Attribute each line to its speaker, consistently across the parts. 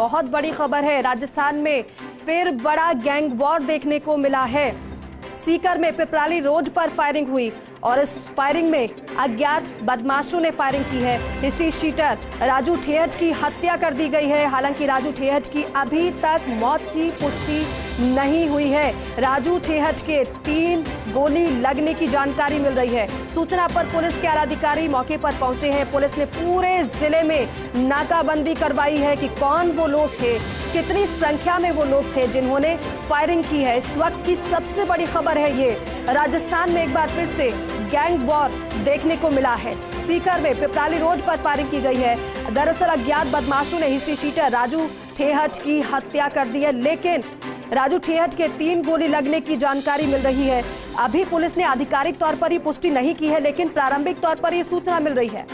Speaker 1: बहुत बड़ी खबर है। राजस्थान में फिर बड़ा गैंग वॉर देखने को मिला है। सीकर में पिपराली रोड पर फायरिंग हुई और इस फायरिंग में अज्ञात बदमाशों ने फायरिंग की है। हिस्ट्री शीटर राजू ठेहट की हत्या कर दी गई है। हालांकि राजू ठेहट की अभी तक मौत की पुष्टि नहीं हुई है। राजू ठेहट के 3 गोली लगने की जानकारी मिल रही है। सूचना पर पुलिस के आलाधिकारी मौके पर पहुंचे हैं। पुलिस ने पूरे जिले में नाकाबंदी करवाई है कि कौन वो लोग थे, कितनी संख्या में वो लोग थे जिन्होंने फायरिंग की है। इस वक्त की सबसे बड़ी खबर है ये, राजस्थान में एक बार फिर से गैंग वॉर देखने को मिला है। सीकर में पिपराली रोड पर फायरिंग की गई है। दरअसल अज्ञात बदमाशों ने हिस्ट्री शीटर राजू ठेहट की हत्या कर दी है, लेकिन राजू ठेहट के 3 गोली लगने की जानकारी मिल रही है। अभी पुलिस ने आधिकारिक तौर पर ये पुष्टि नहीं की है, लेकिन प्रारंभिक तौर पर ये सूचना मिल रही है।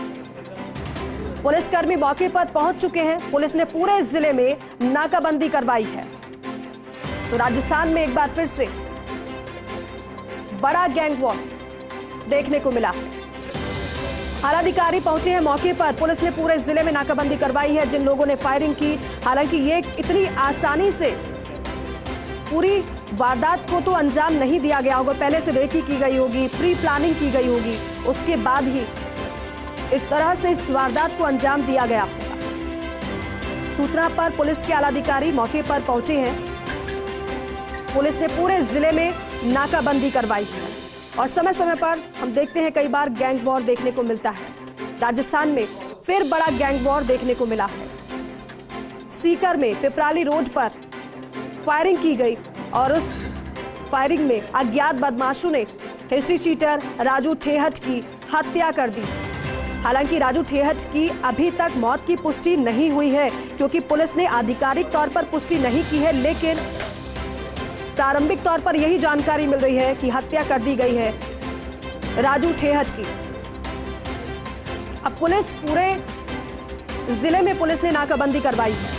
Speaker 1: पुलिसकर्मी मौके पर पहुंच चुके हैं। पुलिस ने पूरे जिले में नाकाबंदी करवाई है। तो राजस्थान में एक बार फिर से बड़ा गैंग वॉर देखने को मिला। आलाधिकारी पहुंचे हैं मौके पर। पुलिस ने पूरे जिले में नाकाबंदी करवाई है जिन लोगों ने फायरिंग की। हालांकि ये इतनी आसानी से पूरी वारदात को तो अंजाम नहीं दिया गया होगा। पहले से रेकी की गई होगी, प्री प्लानिंग की गई होगी, उसके बाद ही इस तरह से इस वारदात को अंजाम दिया गया होगा। सूचना पर पुलिस के आलाधिकारी मौके पर पहुंचे हैं। पुलिस ने पूरे जिले में नाकाबंदी करवाई है और समय समय पर हम देखते हैं कई बार गैंग वॉर देखने को मिलता है। राजस्थान में फिर बड़ा गैंग वॉर देखने को मिला है। सीकर में पिपराली रोड पर फायरिंग की गई और उस फायरिंग में अज्ञात बदमाशों ने हिस्ट्री शीटर राजू ठेहट की हत्या कर दी। हालांकि राजू ठेहट की अभी तक मौत की पुष्टि नहीं हुई है, क्योंकि पुलिस ने आधिकारिक तौर पर पुष्टि नहीं की है, लेकिन प्रारंभिक तौर पर यही जानकारी मिल रही है कि हत्या कर दी गई है राजू ठेहट की। अब पुलिस पूरे जिले में पुलिस ने नाकाबंदी करवाई है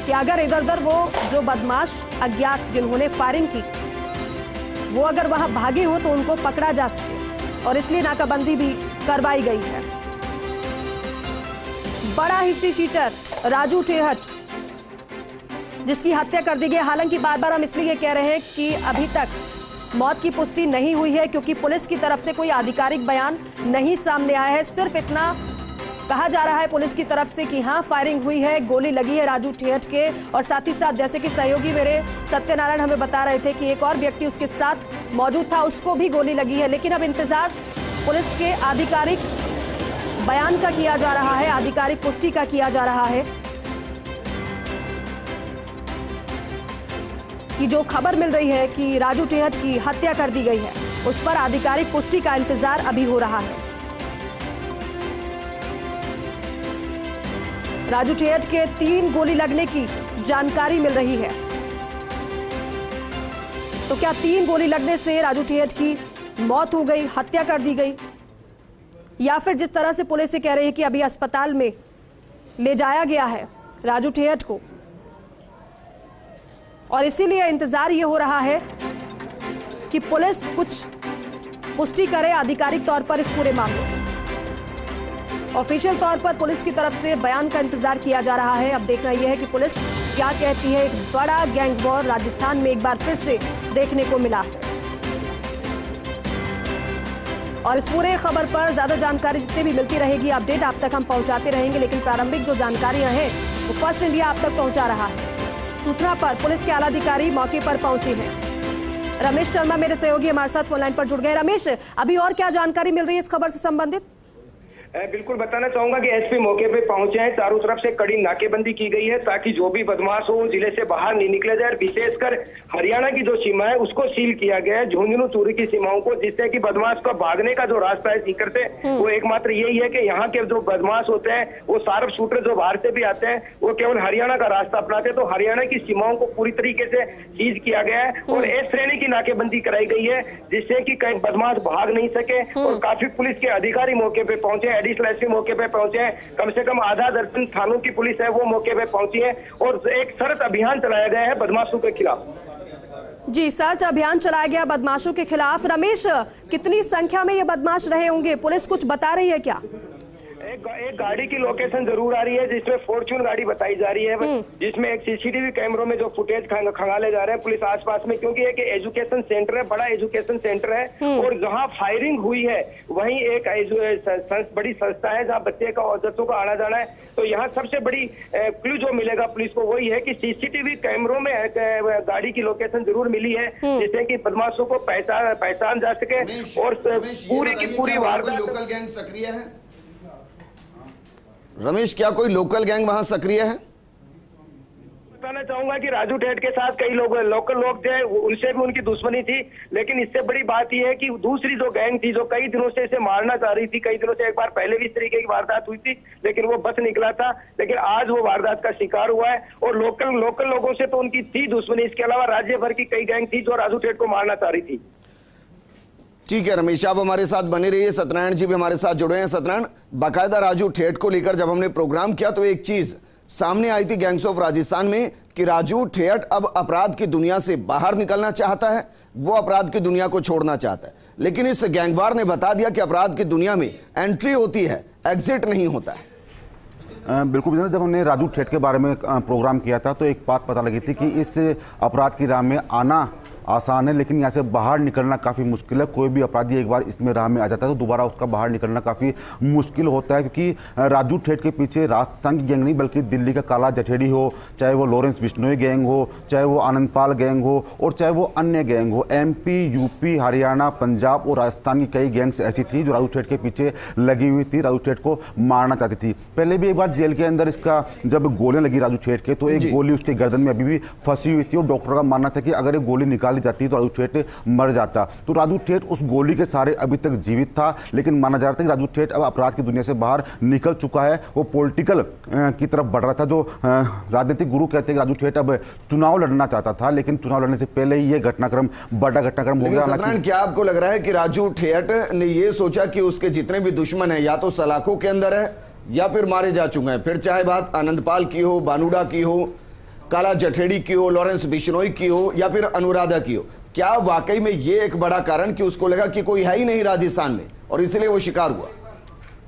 Speaker 1: कि अगर इधर उधर वो जो बदमाश अज्ञात जिन्होंने फायरिंग की वो अगर वहां भागे हो तो उनको पकड़ा जा सके, और इसलिए नाकाबंदी भी करवाई गई है। बड़ा हिस्ट्री शीटर राजू ठेहट जिसकी हत्या कर दी गई। हालांकि बार बार हम इसलिए कह रहे हैं कि अभी तक मौत की पुष्टि नहीं हुई है, क्योंकि पुलिस की तरफ से कोई आधिकारिक बयान नहीं सामने आया है। सिर्फ इतना कहा जा रहा है पुलिस की तरफ से कि हाँ फायरिंग हुई है, गोली लगी है राजू ठेहट के, और साथ ही साथ जैसे कि सहयोगी मेरे सत्यनारायण हमें बता रहे थे कि एक और व्यक्ति उसके साथ मौजूद था, उसको भी गोली लगी है। लेकिन अब इंतजार पुलिस के आधिकारिक बयान का किया जा रहा है, आधिकारिक पुष्टि का किया जा रहा है कि जो खबर मिल रही है कि राजू ठेहट की हत्या कर दी गई है, उस पर आधिकारिक पुष्टि का इंतजार अभी हो रहा है। राजू ठेहट के 3 गोली लगने की जानकारी मिल रही है। तो क्या 3 गोली लगने से राजू ठेहट की मौत हो गई, हत्या कर दी गई, या फिर जिस तरह से पुलिस से कह रही है कि अभी अस्पताल में ले जाया गया है राजू ठेहट को, और इसीलिए इंतजार ये हो रहा है कि पुलिस कुछ पुष्टि करे आधिकारिक तौर पर इस पूरे मामले में। ऑफिशियल तौर पर पुलिस की तरफ से बयान का इंतजार किया जा रहा है। अब देखना यह है कि पुलिस क्या कहती है। एक बड़ा गैंग वॉर राजस्थान में एक बार फिर से देखने को मिला है, और इस पूरे खबर पर ज्यादा जानकारी जितनी भी मिलती रहेगी, अपडेट आप तक हम पहुंचाते रहेंगे। लेकिन प्रारंभिक जो जानकारियां हैं वो फर्स्ट इंडिया आप तक पहुंचा रहा है। सूचना पर पुलिस के आलाधिकारी मौके पर पहुंचे हैं। रमेश शर्मा मेरे सहयोगी हमारे साथ फोनलाइन पर जुड़ गए। रमेश, अभी और क्या जानकारी मिल रही है इस खबर से संबंधित?
Speaker 2: बिल्कुल बताना चाहूंगा कि एसपी मौके पे पहुंचे हैं। चारों तरफ से कड़ी नाकेबंदी की गई है ताकि जो भी बदमाश हो जिले से बाहर नहीं निकले जाए। विशेषकर हरियाणा की जो सीमा है उसको सील किया गया है, झुंझुनू चूरी की सीमाओं को, जिससे कि बदमाश का भागने का जो रास्ता है सीकर से वो एकमात्र यही है कि यहाँ के जो बदमाश होते हैं वो शार्प शूटर जो बाहर से भी आते हैं वो केवल हरियाणा का रास्ता अपनाते हैं। तो हरियाणा की सीमाओं को पूरी तरीके से सीज किया गया है और एस श्रेणी की नाकेबंदी कराई गई है, जिससे कि कहीं बदमाश भाग नहीं सके। और काफी पुलिस के अधिकारी मौके पे पहुंचे, एडिशनल एसपी मौके पे पहुंचे हैं। कम से कम आधा दर्जन थानों की पुलिस है वो मौके पे पहुंची है और एक सख्त अभियान चलाया गया है बदमाशों के खिलाफ।
Speaker 1: जी, सर्च अभियान चलाया गया बदमाशों के खिलाफ। रमेश, कितनी संख्या में ये बदमाश रहे होंगे, पुलिस कुछ बता रही है क्या?
Speaker 2: एक गाड़ी की लोकेशन जरूर आ रही है जिसमें फॉर्च्यून गाड़ी बताई जा रही है, जिसमें एक सीसीटीवी कैमरों में जो फुटेज खंगाले जा रहे हैं पुलिस आसपास में, क्योंकि एक एजुकेशन सेंटर है, बड़ा एजुकेशन सेंटर है और जहां फायरिंग हुई है वहीं एक बड़ी संस्था है जहां बच्चों का आना जाना है। तो यहाँ सबसे बड़ी क्लू जो मिलेगा पुलिस को वही है कि सीसीटीवी कैमरों में गाड़ी की लोकेशन जरूर मिली है, जिससे कि बदमाशों को पहचान जा सके और पूरी की पूरी वारदात।
Speaker 3: लोकल गैंग सक्रिय है रमेश, क्या कोई लोकल गैंग वहां सक्रिय है?
Speaker 2: बताना चाहूंगा कि राजू ठेठ के साथ कई लोकल लोग थे, उनसे भी उनकी दुश्मनी थी, लेकिन इससे बड़ी बात यह है कि दूसरी जो गैंग थी जो कई दिनों से इसे मारना चाह रही थी, कई दिनों से एक बार पहले भी इस तरीके की वारदात हुई थी लेकिन वो बच निकला था, लेकिन आज वो वारदात का शिकार हुआ है। और लोकल लोगों से तो उनकी थी दुश्मनी, इसके अलावा राज्य भर की कई गैंग थी जो राजू ठेठ को मारना चाह रही थी।
Speaker 3: ठीक है रमेश, आप हमारे साथ बने रहिए। सत्यनारायण जी भी हमारे साथ जुड़े हैं। सत्यनारायण, बाकायदा राजू ठेठ को लेकर जब हमने प्रोग्राम किया तो एक चीज सामने आई थी गैंग्स ऑफ राजस्थान में कि राजू ठेठ अब अपराध की दुनिया से बाहर निकलना चाहता है, वो अपराध की दुनिया को छोड़ना चाहता है, लेकिन इस गैंगवार ने बता दिया कि अपराध की दुनिया में एंट्री होती है, एग्जिट नहीं होता है।
Speaker 4: बिल्कुल, जब हमने राजू ठेठ के बारे में प्रोग्राम किया था तो एक बात पता लगी थी कि इस अपराध की राह में आना आसान है लेकिन यहाँ से बाहर निकलना काफ़ी मुश्किल है। कोई भी अपराधी एक बार इसमें राह में आ जाता है तो दोबारा उसका बाहर निकलना काफ़ी मुश्किल होता है, क्योंकि राजू ठेठ के पीछे राजस्थान की गैंग नहीं बल्कि दिल्ली का काला जठेड़ी हो, चाहे वो लॉरेंस बिश्नोई गैंग हो, चाहे वो आनंदपाल गैंग हो और चाहे वो अन्य गैंग हो, एमपी, यूपी, हरियाणा, पंजाब और राजस्थान की कई गैंग्स ऐसी थी जो राजू ठेठ के पीछे लगी हुई थी, राजू ठेठ को मारना चाहती थी। पहले भी एक बार जेल के अंदर इसका जब गोलियां लगी राजू ठेठ के तो एक गोली उसके गर्दन में अभी भी फंसी हुई थी और डॉक्टर का मानना था कि अगर एक गोली निकाली जाती तो राजू ठेठ मर जाता। तो राजू ठेठ उस गोली के सहारे अभी तक जीवित था, लेकिन माना जा रहा था कि राजू ठेठ अब अपराध की दुनिया से बाहर निकल चुका है, वो पॉलिटिकल की तरफ बढ़ रहा था। जो राजनीतिक गुरु कहते हैं कि राजू ठेठ अब चुनाव लड़ना चाहता था, लेकिन चुनाव लड़ने से पहले ही ये घटनाक्रम बड़ा घटनाक्रम हो गया।
Speaker 3: सत्यनारायण, क्या आपको लग रहा है कि राजू ठेठ ने ये सोचा कि उसके जितने भी दुश्मन है या तो सलाखों के अंदर है या फिर मारे जा चुके हैं, फिर चाहे बात आनंदपाल की हो, बानुड़ा की हो, काला जठेड़ी की हो, लॉरेंस बिश्नोई की हो या फिर अनुराधा की हो, क्या वाकई में ये एक बड़ा कारण कि उसको लगा कि कोई है ही नहीं राजस्थान में और इसलिए वो शिकार हुआ?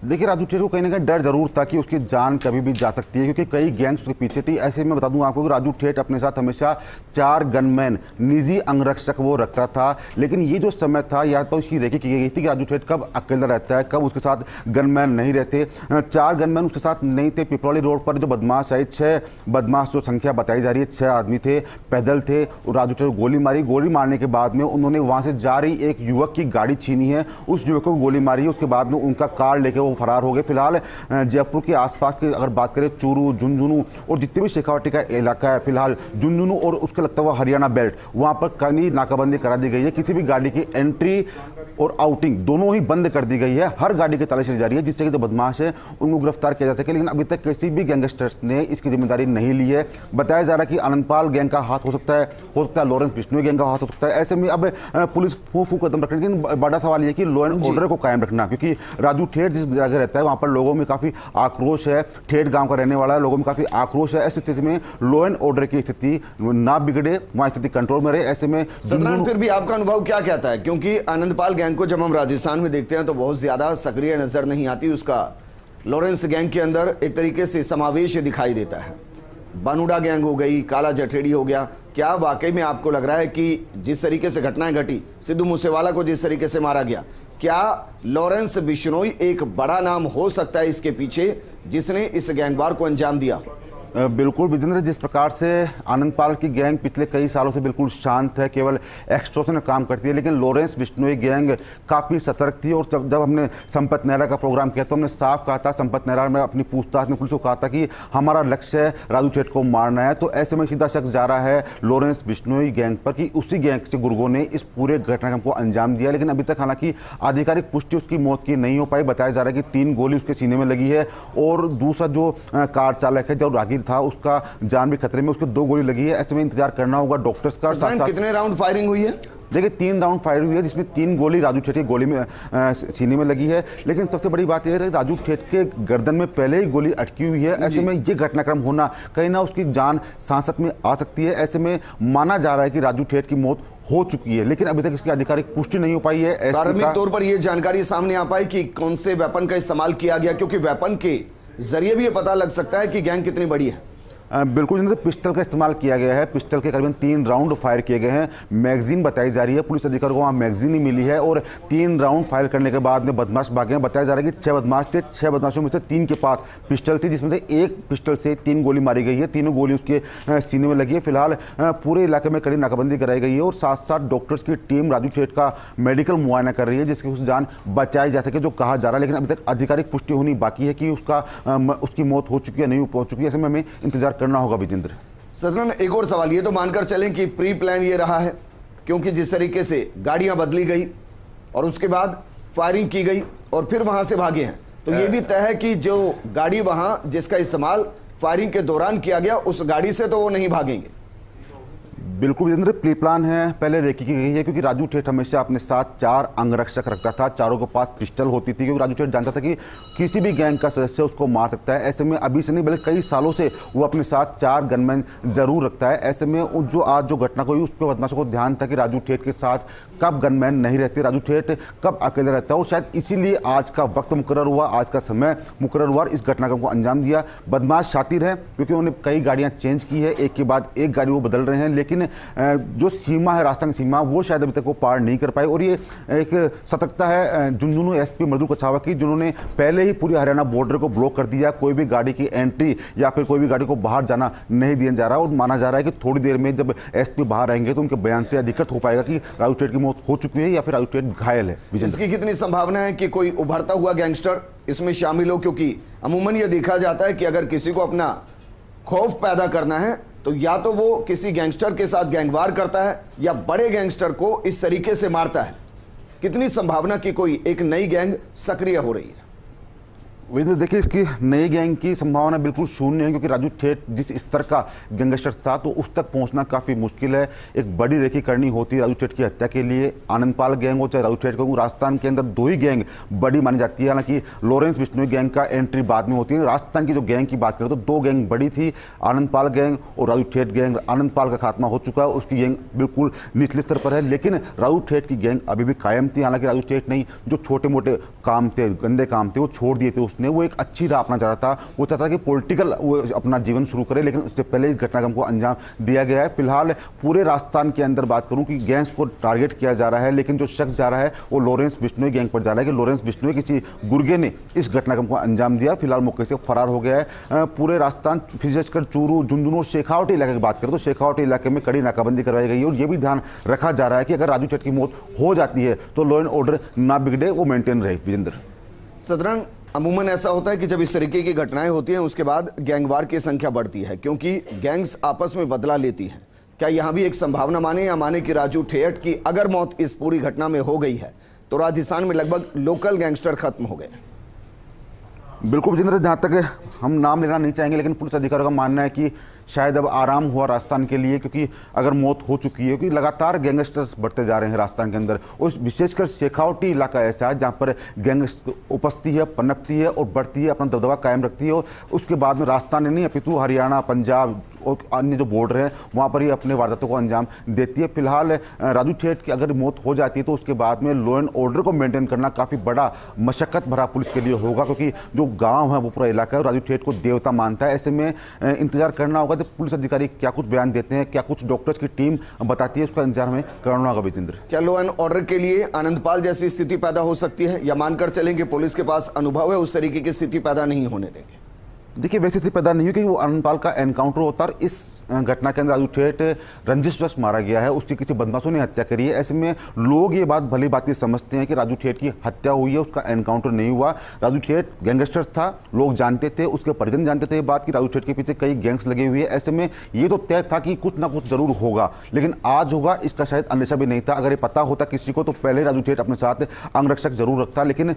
Speaker 4: देखिए, राजू ठेठ को कहीं ना कहीं डर जरूर था कि उसकी जान कभी भी जा सकती है, क्योंकि कई गैंग्स उसके पीछे थी। ऐसे में बता दूं आपको कि राजू ठेठ अपने साथ हमेशा 4 गनमैन, निजी अंगरक्षक वो रखता था, लेकिन ये जो समय था या तो इसकी रेकी की गई थी कि राजू ठेठ कब अकेला रहता है, कब उसके साथ गनमैन नहीं रहते। 4 गनमैन उसके साथ नहीं थे। पिपरौली रोड पर जो बदमाश आए, 6 बदमाश जो संख्या बताई जा रही है, 6 आदमी थे, पैदल थे, राजू ठेठ गोली मारी। गोली मारने के बाद में उन्होंने वहां से जा रही एक युवक की गाड़ी छीनी है, उस युवक को गोली मारी है, उसके बाद में उनका कार लेकर वो फरार हो गए। फिलहाल जयपुर के आसपास की अगर बात करें, चूरू, झुंझुनू और जितने भी शेखावाटी का इलाका है, फिलहाल झुंझुनू और उसके लगता हुआ हरियाणा बेल्ट, वहां पर कड़ी नाकाबंदी करा दी गई है। किसी भी गाड़ी की एंट्री और आउटिंग दोनों ही बंद कर दी गई है। हर गाड़ी की तलाशी ली जा रही है जिससे कि जो बदमाश है उनको गिरफ्तार किया जा सके, लेकिन अभी तक किसी भी गैंगस्टर्स ने इसकी जिम्मेदारी नहीं ली है। बताया जा रहा है कि आनंदपाल गैंग का हाथ हो सकता है लॉरेंस बिश्नोई गैंग का हाथ हो सकता है। ऐसे में अब पुलिस फू कदम रख रही है, लेकिन बड़ा सवाल यह है कि लॉ एंड ऑर्डर को कायम रखना, क्योंकि राजू ठेठ जिस जगह रहता है वहां पर लोगों में काफी आक्रोश है। ठेठ गांव का रहने वाला है, लोगों में काफी आक्रोश है। ऐसी स्थिति में लॉ एंड ऑर्डर की स्थिति ना बिगड़े, वहां स्थिति कंट्रोल में रहे। ऐसे में
Speaker 3: सत्यनारायण, फिर भी आपका अनुभव क्या कहता है? क्योंकि आनंदपाल गैंग को जब हम राजस्थान में देखते हैं तो बहुत ज्यादा सक्रिय नजर नहीं आती, उसका लॉरेंस गैंग के अंदर एक तरीके से समावेश दिखाई देता है। बानुड़ा गैंग हो गई, काला जठेड़ी हो गया। क्या वाकई में आपको लग रहा है कि जिस तरीके से घटनाएं घटी, सिद्धू मूसेवाला को जिस तरीके से मारा गया, क्या लॉरेंस बिश्नोई एक बड़ा नाम हो सकता है इसके पीछे जिसने इस गैंगवार को अंजाम दिया?
Speaker 4: बिल्कुल विजेंद्र, जिस प्रकार से आनंदपाल की गैंग पिछले कई सालों से बिल्कुल शांत है, केवल एक्सटॉर्शन का काम करती है, लेकिन लॉरेंस बिश्नोई गैंग काफ़ी सतर्क थी। और जब हमने संपत नेहरा का प्रोग्राम किया तो हमने साफ कहा था, संपत नेहरा में अपनी पूछताछ में पुलिस को कहा था कि हमारा लक्ष्य है राजू ठेठ को मारना है। तो ऐसे में सीधा शक जा रहा है लॉरेंस बिश्नोई गैंग पर कि उसी गैंग से गुर्गों ने इस पूरे घटनाक्रम को अंजाम दिया, लेकिन अभी तक हालांकि आधिकारिक पुष्टि उसकी मौत की नहीं हो पाई। बताया जा रहा है कि 3 गोली उसके सीने में लगी है और दूसरा जो कार चालक है, जो राहगीर था उसका जान भी खतरे में, उसको 2 गोली लगी है। ऐसे में इंतजार करना होगा डॉक्टर्स का। साथ
Speaker 3: कितने राउंड फायरिंग हुई है?
Speaker 4: देखिए 3 राउंड फायरिंग हुई है, जिसमें 3 गोली राजू ठेठ की गोली में सीने में लगी है। लेकिन सबसे बड़ी बात यह है कि राजू ठेठ के गर्दन में पहले ही गोली अटकी हुई है। ऐसे में ये घटनाक्रम होना कहीं ना उसकी जान सांसत में आ सकती है। ऐसे में माना जा रहा है कि राजू ठेठ की मौत हो चुकी है, लेकिन अभी तक इसकी आधिकारिक पुष्टि नहीं हो पाई है।
Speaker 3: प्रारंभिक तौर पर यह जानकारी सामने आ पाई कि कौन से वेपन का इस्तेमाल किया गया, क्योंकि वेपन के जरिए भी ये पता लग सकता है कि गैंग कितनी बड़ी है।
Speaker 4: बिल्कुल जिंदर, पिस्टल का इस्तेमाल किया गया है। पिस्टल के करीबन 3 राउंड फायर किए गए हैं। मैगजीन बताई जा रही है, पुलिस अधिकारी को वहाँ मैगजीन ही मिली है और 3 राउंड फायर करने के बाद में बदमाश भागे हैं। बताया जा रहा है कि 6 बदमाश थे, 6 बदमाशों में से 3 के पास पिस्टल थी, जिसमें से एक पिस्टल से 3 गोली मारी गई है। तीनों गोली उसके सीने में लगी है। फिलहाल पूरे इलाके में कड़ी नाकाबंदी कराई गई है और साथ साथ डॉक्टर्स की टीम राजू ठेठ का मेडिकल मुआयना कर रही है, जिसकी उस जान बचाई जा सके, जो कहा जा रहा है। लेकिन अभी तक आधिकारिक पुष्टि होनी बाकी है कि उसकी मौत हो चुकी है नहीं हो चुकी है। ऐसे में हमें इंतजार करना होगा। विजेंद्र,
Speaker 3: सदन, एक और सवाल, ये तो मानकर चलें कि प्री प्लान ये रहा है, क्योंकि जिस तरीके से गाड़ियां बदली गई और उसके बाद फायरिंग की गई और फिर वहां से भागे हैं, तो ये भी तय है कि जो गाड़ी वहां जिसका इस्तेमाल फायरिंग के दौरान किया गया, उस गाड़ी से तो वो नहीं भागेंगे।
Speaker 4: बिल्कुल विजेंद्र, प्री प्लान है, पहले रेकी की गई है, क्योंकि राजू ठेठ हमेशा अपने साथ 4 अंगरक्षक रखता था। चारों के पास पिस्टल होती थी, क्योंकि राजू ठेठ जानता था कि किसी भी गैंग का सदस्य उसको मार सकता है। ऐसे में अभी से नहीं बल्कि कई सालों से वो अपने साथ 4 गनमैन जरूर रखता है। ऐसे में जो आज जो घटना हुई, उस पर बदमाशों को ध्यान था कि राजू ठेठ के साथ कब गनमैन नहीं रहते, राजू ठेठ कब अकेले रहता है, और शायद इसीलिए आज का वक्त मुकर्रर हुआ, आज का समय मुकर्रर हुआ, इस घटनाक्रम को अंजाम दिया। बदमाश शातिर है, क्योंकि उन्होंने कई गाड़ियां चेंज की है, एक के बाद एक गाड़ी वो बदल रहे हैं, लेकिन जो सीमा है, रास्ता की सीमा, वो शायद अभी तक वो पार नहीं कर पाए। और ये एक सतर्कता है झुंझुनू एसपी मृदुल कछावा की, जिन्होंने पहले ही पूरी हरियाणा बॉर्डर को ब्लॉक कर दिया। कोई भी गाड़ी की एंट्री या फिर कोई भी गाड़ी को बाहर जाना नहीं दिया जा रहा। और माना जा रहा है कि थोड़ी देर में जब एसपी बाहर आएंगे तो उनके बयान से अधिकृत हो पाएगा कि राजू ठेठ की मौत हो चुकी है या फिर राजू ठेठ घायल है।
Speaker 3: इसकी कितनी संभावना है कि कोई उभरता हुआ गैंगस्टर इसमें शामिल हो, क्योंकि अमूमन यह देखा जाता है कि अगर किसी को अपना खौफ पैदा करना है तो या तो वो किसी गैंगस्टर के साथ गैंगवार करता है या बड़े गैंगस्टर को इस तरीके से मारता है। कितनी संभावना कि कोई एक नई गैंग सक्रिय हो रही है?
Speaker 4: विजेंद्र, देखिए इसकी नई गैंग की संभावना बिल्कुल शून्य है, क्योंकि राजू ठेठ जिस स्तर का गैंगस्टर था तो उस तक पहुंचना काफ़ी मुश्किल है। एक बड़ी रेकी करनी होती है राजू ठेठ की हत्या के लिए। आनंदपाल गैंग हो चाहे राजू ठेठ का, राजस्थान के अंदर 2 ही गैंग बड़ी मानी जाती है। हालांकि लॉरेंस बिश्नोई गैंग का एंट्री बाद में होती है। राजस्थान की जो गैंग की बात करें तो 2 गैंग बड़ी थी, आनंदपाल गैंग और राजू ठेठ गैंग। आनंदपाल का खात्मा हो चुका है, उसकी गैंग बिल्कुल निचले स्तर पर है, लेकिन राजू ठेठ की गैंग अभी भी कायम थी। हालांकि राजू ठेठ नहीं, जो छोटे मोटे काम थे, गंदे काम थे, वो छोड़ दिए थे उसने। वो एक अच्छी राह अपना चाहता था, वो चाहता था कि पॉलिटिकल वो अपना जीवन शुरू करे, लेकिन उससे पहले इस घटनाक्रम को अंजाम दिया गया है। फिलहाल पूरे राजस्थान के अंदर बात करूं कि गैंग्स को टारगेट किया जा रहा है, लेकिन जो शख्स जा रहा है वो लॉरेंस बिश्नोई गैंग पर जा रहा है कि लॉरेंस बिश्नोई किसी गुर्गे ने इस घटनाक्रम को अंजाम दिया। फिलहाल मौके से फरार हो गया है। पूरे राजस्थान, विशेषकर चूरू, झुंझुनू और शेखावटी इलाके की बात करें तो शेखावटी इलाके में कड़ी नाकाबंदी करवाई गई है और यह भी ध्यान रखा जा रहा है कि अगर राजू ठेठ की मौत हो जाती है तो लॉ एंड ऑर्डर ना बिगड़े, वो मेंटेन रहे। विजेंद्र,
Speaker 3: सदरंग, अमूमन ऐसा होता है कि जब इस तरीके की घटनाएं होती हैं उसके बाद गैंगवार की संख्या बढ़ती है, क्योंकि गैंग्स आपस में बदला लेती हैं। क्या यहां भी एक संभावना माने या माने कि राजू ठेठ की अगर मौत इस पूरी घटना में हो गई है तो राजस्थान में लगभग लोकल गैंगस्टर खत्म हो गए?
Speaker 4: बिल्कुल विजेंद्र, जहाँ तक हम नाम लेना नहीं चाहेंगे, लेकिन पुलिस अधिकारियों का मानना है कि शायद अब आराम हुआ राजस्थान के लिए, क्योंकि अगर मौत हो चुकी है, क्योंकि लगातार गैंगस्टर्स बढ़ते जा रहे हैं राजस्थान के अंदर। और विशेषकर शेखावटी इलाका ऐसा है जहाँ पर गैंग उपस्थिति है, पनपती है और बढ़ती है, अपना दबदबा कायम रखती है। और उसके बाद में राजस्थान नहीं अपितु हरियाणा, पंजाब और अन्य जो बॉर्डर हैं वहाँ पर ही अपने वारदातों को अंजाम देती है। फिलहाल राजू ठेठ की अगर मौत हो जाती है तो उसके बाद में लॉ एंड ऑर्डर को मेंटेन करना काफ़ी बड़ा मशक्क़त भरा पुलिस के लिए होगा, क्योंकि जो गांव है वो पूरा इलाका है, राजू ठेठ को देवता मानता है। ऐसे में इंतजार करना होगा जब पुलिस अधिकारी क्या कुछ बयान देते हैं, क्या कुछ डॉक्टर्स की टीम बताती है, उसका इंतजार हमें करना होगा। विजेंद्र,
Speaker 3: क्या लॉ एंड ऑर्डर के लिए आनंदपाल जैसी स्थिति पैदा हो सकती है, या मानकर चलें कि पुलिस के पास अनुभव है, उस तरीके की स्थिति पैदा नहीं होने देंगे?
Speaker 4: देखिए वैसे स्थिति पैदा नहीं हुई, क्योंकि वो आनंदपाल का एनकाउंटर होता है। इस घटना के अंदर राजू ठेठ रंजिशवश मारा गया है, उसकी किसी बदमाशों ने हत्या करी है। ऐसे में लोग ये बात भली बात समझते हैं कि राजू ठेठ की हत्या हुई है, उसका एनकाउंटर नहीं हुआ। राजू ठेठ गैंगस्टर था, लोग जानते थे, उसके परिजन जानते थे ये बात कि राजू ठेठ के पीछे कई गैंग्स लगे हुए हैं। ऐसे में ये तो तय था कि कुछ ना कुछ जरूर होगा, लेकिन आज होगा इसका शायद अंदेशा भी नहीं था। अगर ये पता होता किसी को तो पहले राजू ठेठ अपने साथ अंगरक्षक जरूर रखता। लेकिन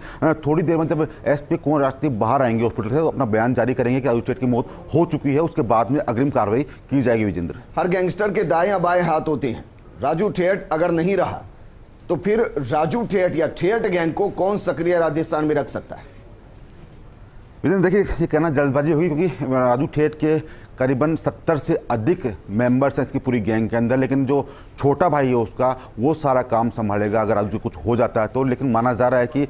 Speaker 4: थोड़ी देर में जब एसपी कुंवर राष्ट्रीय बाहर आएंगे हॉस्पिटल से, अपना बयान जारी करेंगे, रही है कि राजू ठेठ की मौत हो चुकी है, उसके बाद में अग्रिम कार्रवाई की जाएगी। विजेंद्र,
Speaker 3: हर गैंगस्टर के दाएं या बाएं हाथ होते हैं। राजू ठेठ अगर नहीं रहा तो फिर राजू ठेठ या ठेठ गैंग को कौन सक्रिय राजस्थान में रख सकता है?
Speaker 4: विजेंद्र, देखिए ये कहना जल्दबाजी होगी क्योंकि राजू ठेठ के करीबन 70 से अधिक मेंबर्स हैं इसकी पूरी गैंग के अंदर, लेकिन जो छोटा भाई है उसका वो सारा काम संभालेगा अगर राजू कुछ हो जाता है तो। लेकिन माना जा रहा है कि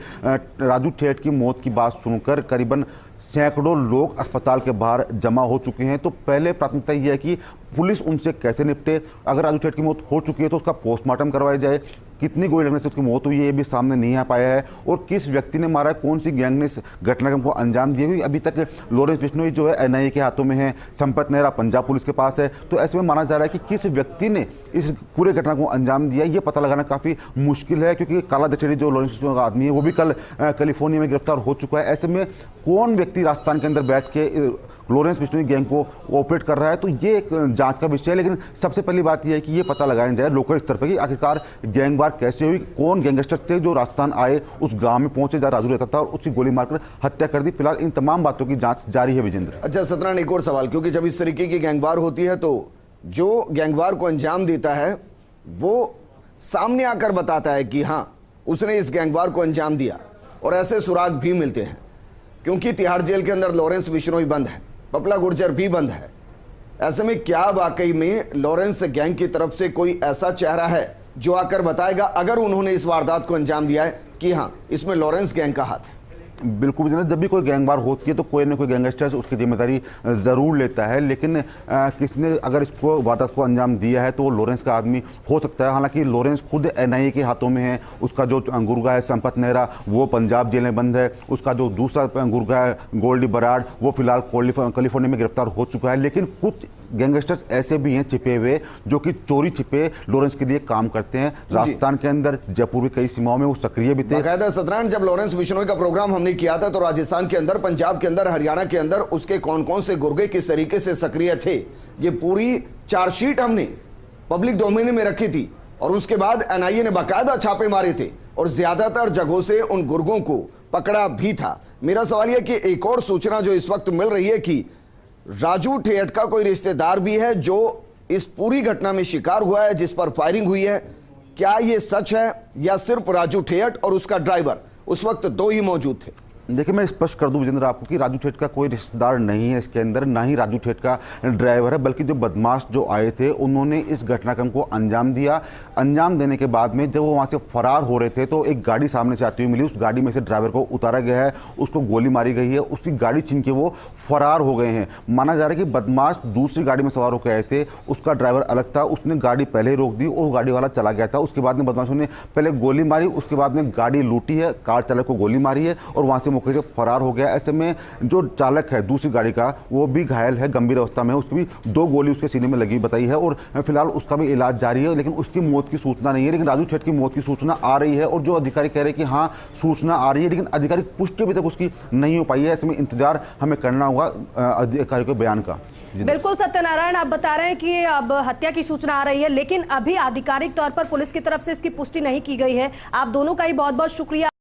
Speaker 4: राजू ठेठ की मौत की बात सुनकर करीबन सैकड़ों लोग अस्पताल के बाहर जमा हो चुके हैं। तो पहले प्राथमिकता ये है कि पुलिस उनसे कैसे निपटे। अगर राजू ठेठ की मौत हो चुकी है तो उसका पोस्टमार्टम करवाया जाए। कितनी गोली लगने से उसकी मौत हुई है ये भी सामने नहीं आ पाया है, और किस व्यक्ति ने मारा है, कौन सी गैंग ने इस घटनाक्रम को अंजाम दिया। क्योंकि अभी तक लॉरेंस बिश्नोई जो है एनआईए के हाथों में है, संपत नेहरा पंजाब पुलिस के पास है। तो ऐसे में माना जा रहा है कि किस व्यक्ति ने इस पूरे घटना को अंजाम दिया ये पता लगाना काफ़ी मुश्किल है, क्योंकि काला दशहरी जो लॉरेंस बिश्नोई का आदमी है वो भी कल कैलिफोर्निया में गिरफ्तार हो चुका है। ऐसे में कौन व्यक्ति राजस्थान के अंदर बैठ के लॉरेंस बिश्नोई गैंग को ऑपरेट कर रहा है, तो ये एक जांच का विषय है। लेकिन सबसे पहली बात यह है कि ये पता लगाया जाए लोकल स्तर पर कि आखिरकार गैंगवार कैसे हुई, कौन गैंगस्टर थे जो राजस्थान आए, उस गांव में पहुंचे जहां राजू रहता था और उसकी गोली मारकर हत्या कर दी। फिलहाल इन तमाम बातों की जांच जारी है। विजेंद्र,
Speaker 3: अच्छा सत्यनारायण, एक और सवाल, क्योंकि जब इस तरीके की गैंगवार होती है तो जो गैंगवार को अंजाम देता है वो सामने आकर बताता है कि हाँ उसने इस गैंगवार को अंजाम दिया, और ऐसे सुराग भी मिलते हैं। क्योंकि तिहाड़ जेल के अंदर लॉरेंस बिश्नोई बंद है, पपला गुर्जर भी बंद है। ऐसे में क्या वाकई में लॉरेंस गैंग की तरफ से कोई ऐसा चेहरा है जो आकर बताएगा अगर उन्होंने इस वारदात को अंजाम दिया है कि हाँ इसमें लॉरेंस गैंग का हाथ है?
Speaker 4: बिल्कुल, जब भी कोई गैंगवार होती है तो कोई ना कोई गैंगस्टर उसकी जिम्मेदारी ज़रूर लेता है। लेकिन किसने अगर इसको वारदात को अंजाम दिया है तो वो लॉरेंस का आदमी हो सकता है। हालांकि लॉरेंस खुद एनआईए के हाथों में है। उसका जो गुर्गा है संपत नेहरा वो पंजाब जेल में बंद है। उसका जो दूसरा गुर्गा है गोल्डी बराड़ वो फिलहाल कैलिफोर्निया में गिरफ्तार हो चुका है। लेकिन कुछ गैंगस्टर्स ऐसे भी हैं छिपे हुए जो कि चोरी छिपे लॉरेंस के लिए काम करते हैं। राजस्थान के अंदर जयपुर की कई सीमाओं में वो सक्रिय भी थे।
Speaker 3: बाकायदा सत्यनारायण, जब लॉरेंस बिश्नोई का प्रोग्राम हमने किया था तो राजस्थान के अंदर, पंजाब के अंदर, हरियाणा के अंदर उसके कौन कौन से गुर्गे किस तरीके से सक्रिय थे ये पूरी चार्जशीट हमने पब्लिक डोमेन में रखी थी। और उसके बाद एनआईए ने बाकायदा छापे मारे थे और ज्यादातर जगहों से उन गुर्गों को पकड़ा भी था। मेरा सवाल यह कि एक और सूचना जो इस वक्त मिल रही है कि राजू ठेठ का कोई रिश्तेदार भी है जो इस पूरी घटना में शिकार हुआ है, जिस पर फायरिंग हुई है। क्या यह सच है या सिर्फ राजू ठेठ और उसका ड्राइवर उस वक्त दो ही मौजूद थे?
Speaker 4: देखिए, मैं स्पष्ट कर दूं विजेंद्र आपको कि राजू ठेठ का कोई रिश्तेदार नहीं है इसके अंदर, ना ही राजू ठेठ का ड्राइवर है, बल्कि जो बदमाश जो आए थे उन्होंने इस घटनाक्रम को अंजाम दिया। अंजाम देने के बाद में जब वो वहाँ से फरार हो रहे थे तो एक गाड़ी सामने से आती हुई मिली। उस गाड़ी में से ड्राइवर को उतारा गया है, उसको गोली मारी गई है, उसकी गाड़ी छीन के वो फरार हो गए हैं। माना जा रहा है कि बदमाश दूसरी गाड़ी में सवार होकर आए थे, उसका ड्राइवर अलग था, उसने गाड़ी पहले ही रोक दी और गाड़ी वाला चला गया था। उसके बाद में बदमाशों ने पहले गोली मारी, उसके बाद में गाड़ी लूटी है, कार चालक को गोली मारी है और वहाँ से मौके से फरार हो गया। ऐसे में जो चालक है दूसरी गाड़ी का वो भी घायल है, गंभीर अवस्था में है। उसकी भी 2 गोली उसके सीने में लगी बताई है और फिलहाल उसका भी इलाज जारी है। लेकिन उसकी मौत की सूचना नहीं है। लेकिन राजू ठेठ की मौत की सूचना आ रही है और जो अधिकारी कह रहे हैं कि हाँ सूचना आ रही है, लेकिन आधिकारिक पुष्टि अभी तक उसकी नहीं हो पाई है। ऐसे में इंतजार हमें करना होगा अधिकारी के बयान का।
Speaker 1: बिल्कुल सत्यनारायण, आप बता रहे हैं कि अब हत्या की सूचना आ रही है, लेकिन अभी आधिकारिक तौर पर पुलिस की तरफ से इसकी पुष्टि नहीं की गई है। आप दोनों का ही बहुत बहुत शुक्रिया।